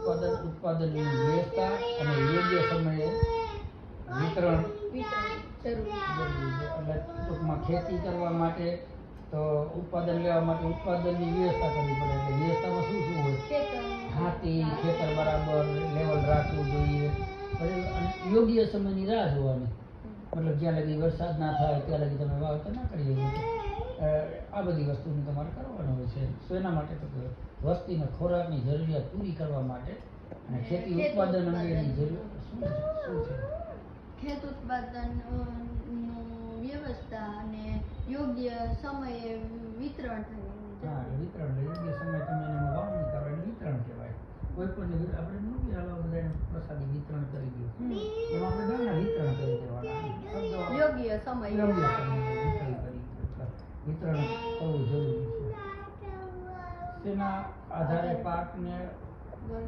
ઉત્પાદનની વ્યવસ્થા અને યોગ્ય સમયે વિતરણ જરૂરી છે. એટલે ટૂંકમાં ખેતી કરવા માટે તો ઉત્પાદન લેવા માટે ઉત્પાદનની વ્યવસ્થા કરવી પડે. એટલે વ્યવસ્થામાં શું શું હોય? હાથી ખેતર બરાબર લેવલ રાખવું જોઈએ. અને યોગ્ય સમયની રાહ જોવાની. મતલબ જ્યાં લગી વરસાદ ના થાય ત્યાં લગી તમે વાવતર ના કરી શકો. આ બધી વસ્તુનું તમારે કરવાનું હોય છે. તો એના માટે તો વસ્તીને ખોરાકની જરૂરિયાત પૂરી કરવા માટે અને ખેતી ઉત્પાદન અંગેની જરૂર શું છે? ખેત ઉત્પાદન વ્યવસ્થા અને યોગ્ય સમયે વિતરણ થાય. હા, વિતરણ યોગ્ય સમય તમે એનું વાવણી કરો એટલે વિતરણ કહેવાય. કોઈ પણ આપણે નથી આવા બધા પ્રસાદી વિતરણ કરી દઉં એમાં આપણે દાણા વિતરણ કરી દેવાના. યોગ્ય સમય વિતરણ કરવું જરૂરી છે. તેના આધારે પાકને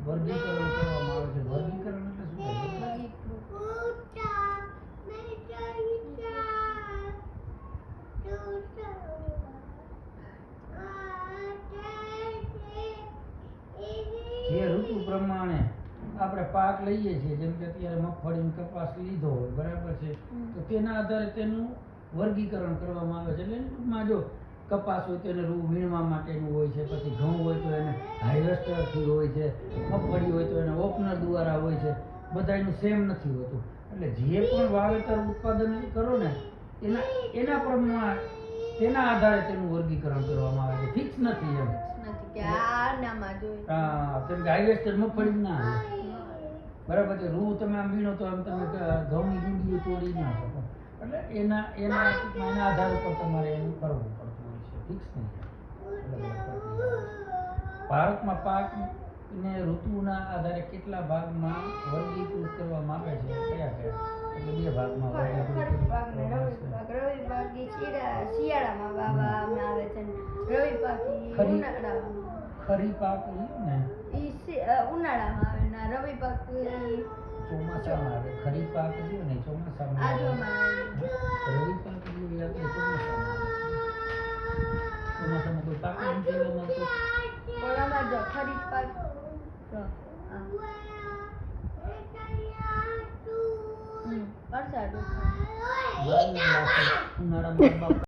વર્ગીકરણ કરવામાં આવે છે. વર્ગીકરણ એટલે શું થાય? જે ઋતુ પ્રમાણે આપણે પાક લઈએ છીએ, જેમ કે અત્યારે મગફળી કપાસ લીધો હોય બરાબર છે, તો તેના આધારે તેનું વર્ગીકરણ કરવામાં આવે છે. એટલે ટૂંકમાં જો કપાસ હોય તો એને રૂ વીણવા માટેનું હોય છે, પછી ઘઉં હોય તો એને હાર્વેસ્ટરથી હોય છે, મગફળી હોય તો એને ઓપનર દ્વારા હોય છે. બધાયનું સેમ નથી હોતું. એટલે જે પણ વાવેતર ઉત્પાદન કરો ને એના પ્રમાણે તેના આધારે તેનું વર્ગીકરણ કરવામાં આવે છે. ફિક્સ નથી એમ. કેમ કે હાર્વેસ્ટર મગફળી ના આવે બરાબર છે. રૂ તમે આમ વીણો તો આમ તમે ઘઉંની ગુંડીઓ તોડી ના શકો. એટલે એના આધાર ઉપર તમારે એનું કરવું પડતું હોય છે. ફિક્સ નહીં. ભારતમાં પાકને ઋતુના આધારે કેટલા ભાગમાં વર્ગીકૃત કરવામાં આવે છે? કયા કયા? એટલે બે ભાગમાં રવિ પાક શિયાળામાં વાવવામાં આવે છે. રવિ પાક ખરી પાક ને ઉનાળામાં આવે ને રવિ પાક ચોમાસામાં આવે. ખરી પાક જો ને ચોમાસામાં રવિ પાક જો આપણે ચોમાસામાં કોઈ પાક નથી લેવામાં આવતો. પણ આમાં જો ખરી પાક ઉનાળામાં